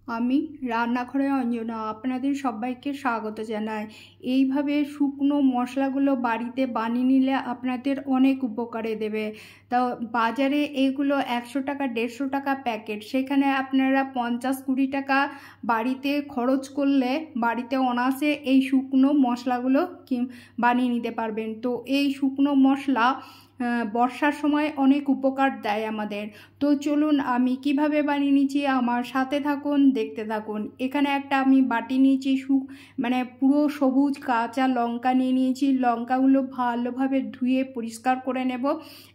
আমি রান্নাঘরে অঞ্জনা আপনাদের সবাইকে স্বাগত জানাই। এইভাবে শুকনো মশলাগুলো বাড়িতে বানিয়ে নিলে আপনাদের অনেক উপকারে দেবে। তাও বাজারে এইগুলো 100 টাকা 150 টাকা প্যাকেট, সেখানে আপনারা 50-20 টাকা বাড়িতে খরচ করলে বাড়িতে অনায়াসে এই শুকনো মশলাগুলো বানিয়ে নিতে পারবেন। তো এই শুকনো মশলা বর্ষার সময় অনেক উপকার দেয় আমাদের। তো চলুন আমি কিভাবে বানিয়ে নিয়েছি আমার সাথে থাকুন, দেখতে থাকুন। এখানে একটা আমি বাটি নিয়েছি, মানে পুরো সবুজ কাঁচা লঙ্কা নিয়ে নিয়েছি। লঙ্কাগুলো ভালোভাবে ধুয়ে পরিষ্কার করে নেব।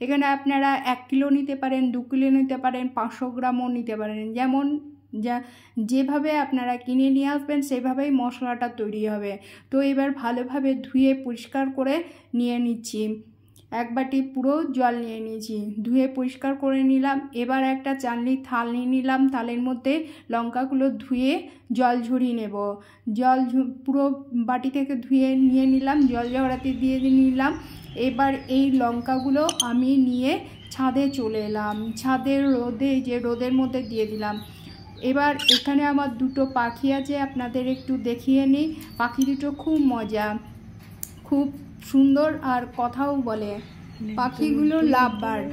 এখানে আপনারা 1 কিলো নিতে পারেন, 2 কিলো নিতে পারেন, 500 গ্রামও নিতে পারেন, যেভাবে আপনারা কিনে নিয়ে আসবেন সেভাবেই মশলাটা তৈরি হবে। তো এবার ভালোভাবে ধুয়ে পরিষ্কার করে নিয়ে নিচ্ছি। 1 বাটি পুরো জল নিয়ে নিয়েছি, ধুয়ে পরিষ্কার করে নিলাম। এবার একটা চালনির থাল নিয়ে নিলাম, থালের মধ্যে লঙ্কাগুলো ধুয়ে জল ঝরিয়ে নেব। পুরো বাটি থেকে ধুয়ে নিয়ে নিলাম, জল ঝরাতে দিয়ে নিলাম। এবার এই লঙ্কাগুলো আমি নিয়ে ছাদে চলে এলাম, ছাদের রোদের মধ্যে দিয়ে দিলাম। এবার এখানে আমার 2টো পাখি আছে, আপনাদের একটু দেখিয়ে নিই। পাখি দুটো খুব মজা, খুব সুন্দর আর কথাও বলে। পাখিগুলো লাভ বার্ড,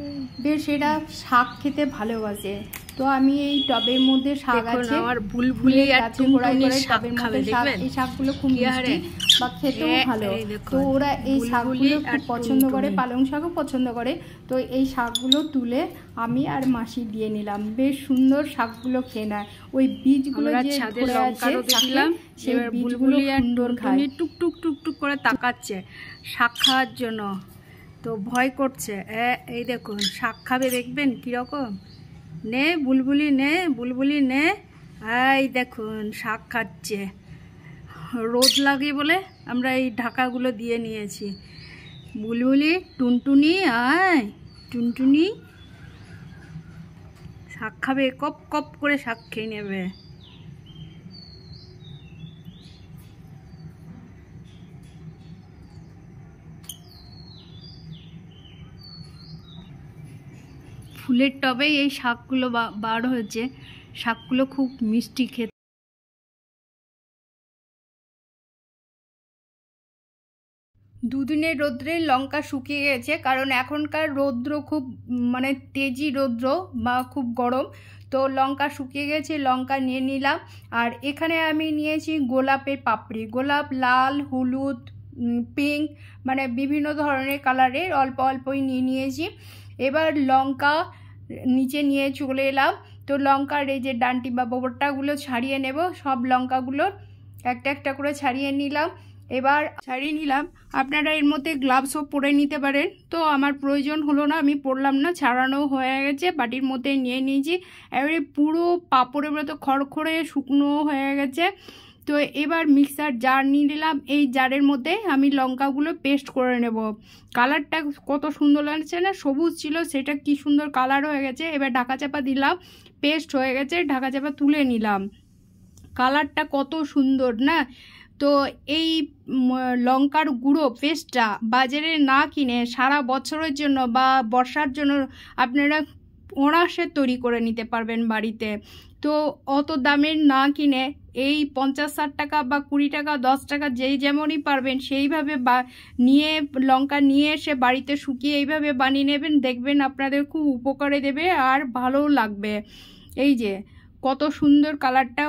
বেশ এরা শাক খেতে ভালোবাসে। তো আমি এই টবের মধ্যে শাক আছে, আমার বুলবুলি আর টুনটুনি শাক খাবে, দেখবেন এই শাকগুলো খুব মিষ্টি বা খেতেও ভালো। তো ওরা এই শাকগুলো খুব পছন্দ করে, পালং শাকও পছন্দ করে। তো এই শাকগুলো তুলে আমি আর মাসি দিয়ে নিলাম। বেশ সুন্দর শাকগুলো খেয়ে নেয়। ওই বীজগুলো যে ধরে আছে সেই বীজগুলো সুন্দর খায়। টুকটুক টুকটুক করে তাকাচ্ছে শাক খাওয়ার জন্য, তো ভয় করছে। এই দেখুন শাক খাবে, দেখবেন কীরকম। নে বুলবুলি নে, বুলবুলি নে। এই দেখুন শাক খাচ্ছে। রোদ লাগে বলে আমরা এই ঢাকাগুলো দিয়ে নিয়েছি। বুলবুলি টুনটুনি, আয় টুনটুনি শাক খাবে, কপ কপ করে শাক খেয়ে নেবে। ফুলের টবেই এই শাকগুলো বার হয়েছে। শাকগুলো খুব মিষ্টি খেতে। দুদিনের রৌদ্রে লঙ্কা শুকিয়ে গেছে, কারণ এখনকার রৌদ্র খুব মানে তেজি রৌদ্র বা খুব গরম। তো লঙ্কা শুকিয়ে গেছে, লঙ্কা নিয়ে নিলাম। আর এখানে আমি নিয়েছি গোলাপের পাপড়ি, গোলাপ লাল, হলুদ, পিঙ্ক, মানে বিভিন্ন ধরনের কালারের অল্প অল্পই নিয়েছি। এবার লঙ্কা নিচে নিয়ে চলে এলাম। তো লঙ্কার এই যে ডান্টি বা বোবরটাগুলো ছাড়িয়ে নেব। সব লঙ্কাগুলো একটা একটা করে ছাড়িয়ে নিলাম। এবার ছাড়িয়ে নিলাম, আপনারা এর মধ্যে গ্লাভসও পরে নিতে পারেন। তো আমার প্রয়োজন হলো না, আমি পরলাম না, ছাড়ানো হয়ে গেছে, বাটির মধ্যে নিয়ে নিয়েছি। এবারে পুরো পাঁপড়ের মতো খড়খড়ে শুকনো হয়ে গেছে। তো এবার মিক্সার জার নিয়ে নিলাম, এই জারের মধ্যে আমি লঙ্কাগুলো পেস্ট করে নেব। কালারটা কত সুন্দর লাগছে না, সবুজ ছিল সেটা কি সুন্দর কালার হয়ে গেছে। এবার ঢাকা চাপা দিলাম, পেস্ট হয়ে গেছে, ঢাকা চাপা তুলে নিলাম। কালারটা কত সুন্দর না। তো এই লঙ্কার গুঁড়ো পেস্টটা বাজারে না কিনে সারা বছরের জন্য বা বর্ষার জন্য আপনারা অনায়াসে তৈরি করে নিতে পারবেন বাড়িতে। তো অত দামের না কিনে এই 50-60 টাকা বা 20 টাকা 10 টাকা যেই যেমনই পারবেন সেইভাবে নিয়ে লঙ্কা নিয়ে এসে বাড়িতে শুকিয়ে এইভাবে বানিয়ে নেবেন, দেখবেন আপনাদের খুব উপকারে দেবে আর ভালোও লাগবে। এই যে কত সুন্দর কালারটা,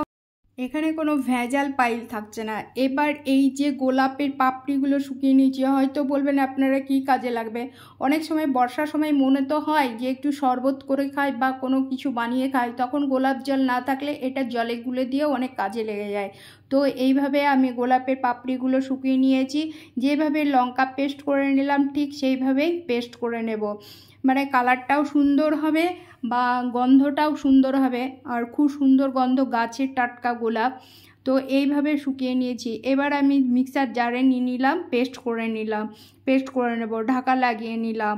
এখানে কোনো ভেজাল পাইল থাকছে না। এবার এই যে গোলাপের পাপড়িগুলো শুকিয়ে নিয়েছি, হয়তো বলবেন আপনারা কি কাজে লাগবে। অনেক সময় বর্ষার সময় মনে তো হয় যে একটু শরবত করে খাই বা কোনো কিছু বানিয়ে খাই, তখন গোলাপ জল না থাকলে এটা জলে গুলে দিয়েও অনেক কাজে লেগে যায়। তো এইভাবে আমি গোলাপের পাপড়িগুলো শুকিয়ে নিয়েছি, যেভাবে লঙ্কা পেস্ট করে নিলাম ঠিক সেইভাবেই পেস্ট করে নেব। মানে কালারটাও সুন্দর হবে বা গন্ধটাও সুন্দর হবে, আর খুব সুন্দর গন্ধ, গাছের টাটকা গোলাপ। তো এইভাবে শুকিয়ে নিয়েছি। এবার আমি মিক্সার জারে নিয়ে নিলাম, পেস্ট করে নেব, ঢাকা লাগিয়ে নিলাম।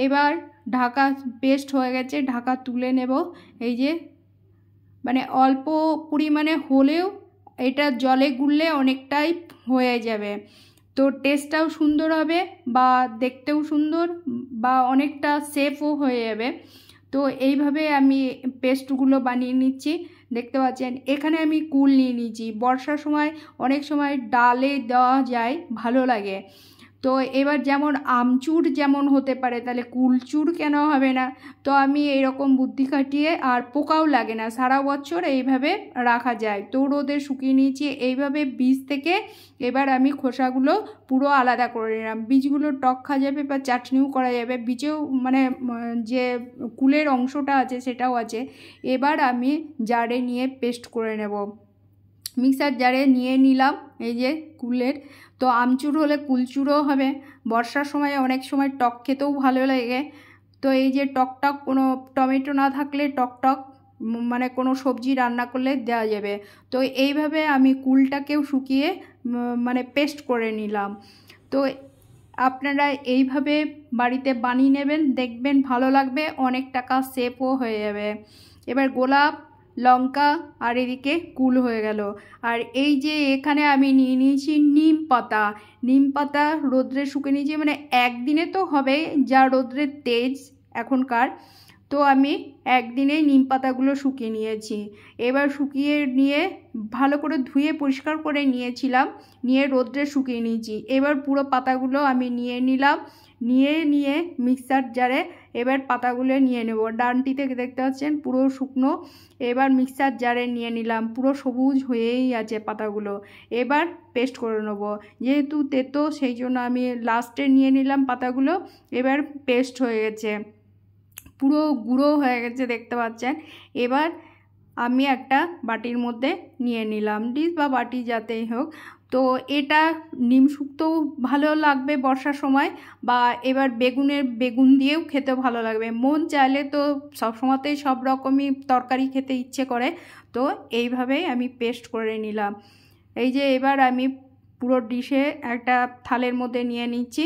এবার ঢাকা পেস্ট হয়ে গেছে, ঢাকা তুলে নেব। এই যে মানে অল্প পরিমাণে হলেও এটা জলে গুললে অনেকটাই হয়ে যাবে। তো টেস্টটাও সুন্দর হবে বা দেখতেও সুন্দর বা অনেকটা সেফও হয়ে যাবে। তো এইভাবে আমি পেস্টগুলো বানিয়ে নিচ্ছি। দেখতে পাচ্ছেন এখানে আমি কুল নিয়ে নিয়েছি। বর্ষার সময় অনেক সময় ডালে দেওয়া যায়, ভালো লাগে। তো এবার যেমন আমচুর যেমন হতে পারে, তাহলে কুলচুর কেন হবে না? তো আমি এইরকম বুদ্ধি খাটিয়ে, আর পোকাও লাগে না, সারা বছর এইভাবে রাখা যায়। তো রোদে শুকিয়ে নিয়েছি এইভাবে বীজ থেকে। এবার আমি খোসাগুলো পুরো আলাদা করে নিলাম। বীজগুলো টক খাওয়া যাবে বা চাটনিও করা যাবে, বীজেও মানে যে কুলের অংশটা আছে সেটাও আছে। এবার আমি জারে নিয়ে পেস্ট করে নেব। মিক্সার জারে নিয়ে নিলাম এই যে কুলের। তো আমচুর হলে কুলচুরও হবে। বর্ষার সময় অনেক সময় টক খেতেও ভালো লাগে। তো এই যে টকটক কোনো টমেটো না থাকলে টকটক মানে কোনো সবজি রান্না করলে দেওয়া যাবে। তো এইভাবে আমি কুলটাকেও শুকিয়ে মানে পেস্ট করে নিলাম। তো আপনারা এইভাবে বাড়িতে বানিয়ে নেবেন, দেখবেন ভালো লাগবে, অনেক টাকা সেভও হয়ে যাবে। এবার গোলাপ, লঙ্কা আর এদিকে কুল হয়ে গেল। আর এই যে এখানে আমি নিয়ে নিয়েছি নিম পাতা। নিম পাতা রোদ্রে শুকিয়ে নিয়েছি, মানে একদিনে তো হবে, যা রোদ্রের তেজ এখনকার। তো আমি একদিনেই নিম পাতাগুলো শুকিয়ে নিয়েছি। এবার শুকিয়ে নিয়ে ভালো করে ধুয়ে পরিষ্কার করে নিয়েছিলাম, নিয়ে রোদ্রে শুকিয়ে নিয়েছি। এবার পুরো পাতাগুলো আমি নিয়ে নিলাম, নিয়ে মিক্সার জারে এবার পাতাগুলো নিয়ে নেব। ডানটি থেকে দেখতে পাচ্ছেন পুরো শুকনো। এবার মিক্সার জারে নিয়ে নিলাম, পুরো সবুজ হয়েই আছে পাতাগুলো। এবার পেস্ট করে নেব, যেহেতু তেতো সেই জন্য আমি লাস্টে নিয়ে নিলাম পাতাগুলো। এবার পেস্ট হয়ে গেছে, পুরো গুঁড়ো হয়ে গেছে দেখতে পাচ্ছেন। এবার আমি একটা বাটির মধ্যে নিয়ে নিলাম, ডিশ বা বাটি যাতেই হোক। তো এটা নিম শুক্তোও ভালো লাগবে বর্ষার সময়, বা এবার বেগুন দিয়েও খেতে ভালো লাগবে। মন চাইলে তো সবসময়তেই সব রকমই তরকারি খেতে ইচ্ছে করে। তো এইভাবেই আমি পেস্ট করে নিলাম। এই যে এবার আমি পুরো ডিশে একটা থালের মধ্যে নিয়ে নিচ্ছি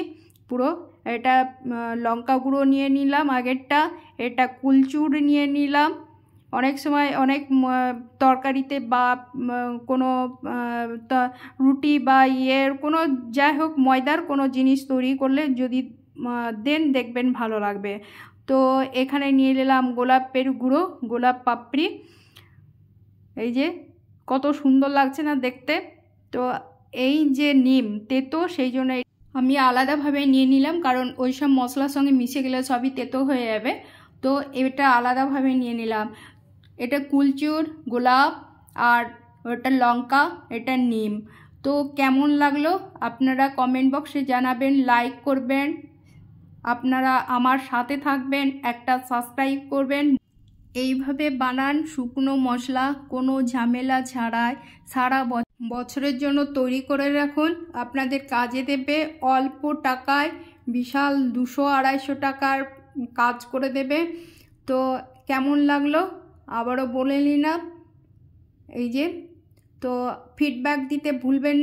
পুরো। এটা লঙ্কা গুঁড়ো নিয়ে নিলাম আগেরটা, এটা কুলচুর নিয়ে নিলাম। অনেক সময় অনেক তরকারিতে বা কোনো রুটি বা কোনো যাই হোক ময়দার কোনো জিনিস তৈরি করলে যদি দেন দেখবেন ভালো লাগবে। তো এখানে নিয়ে নিলাম গোলাপের গুঁড়ো, গোলাপ পাপড়ি। এই যে কত সুন্দর লাগছে না দেখতে। তো এই যে নিম তেতো, সেই জন্য আমি আলাদাভাবে নিয়ে নিলাম, কারণ ওই সব মশলার সঙ্গে মিশে গেলে সবই তেতো হয়ে যাবে। তো এটা আলাদাভাবে নিয়ে নিলাম। এটা কুলচুর, গোলাপ, আর ওটা লঙ্কা, এটা নিম। তো কেমন লাগলো আপনারা কমেন্ট বক্সে জানাবেন, লাইক করবেন, আপনারা আমার সাথে থাকবেন, একটা সাবস্ক্রাইব করবেন। এইভাবে বানান শুকনো মশলা, কোনো ঝামেলা ছাড়াই সারা বছরের জন্য তৈরি করে রাখুন, আপনাদের কাজে দেবে। অল্প টাকায় বিশাল 200-250 টাকার কাজ করে দেবে। তো কেমন লাগলো আবারও বলে নিলাম। এই যে, তো ফিডব্যাক দিতে ভুলবেন।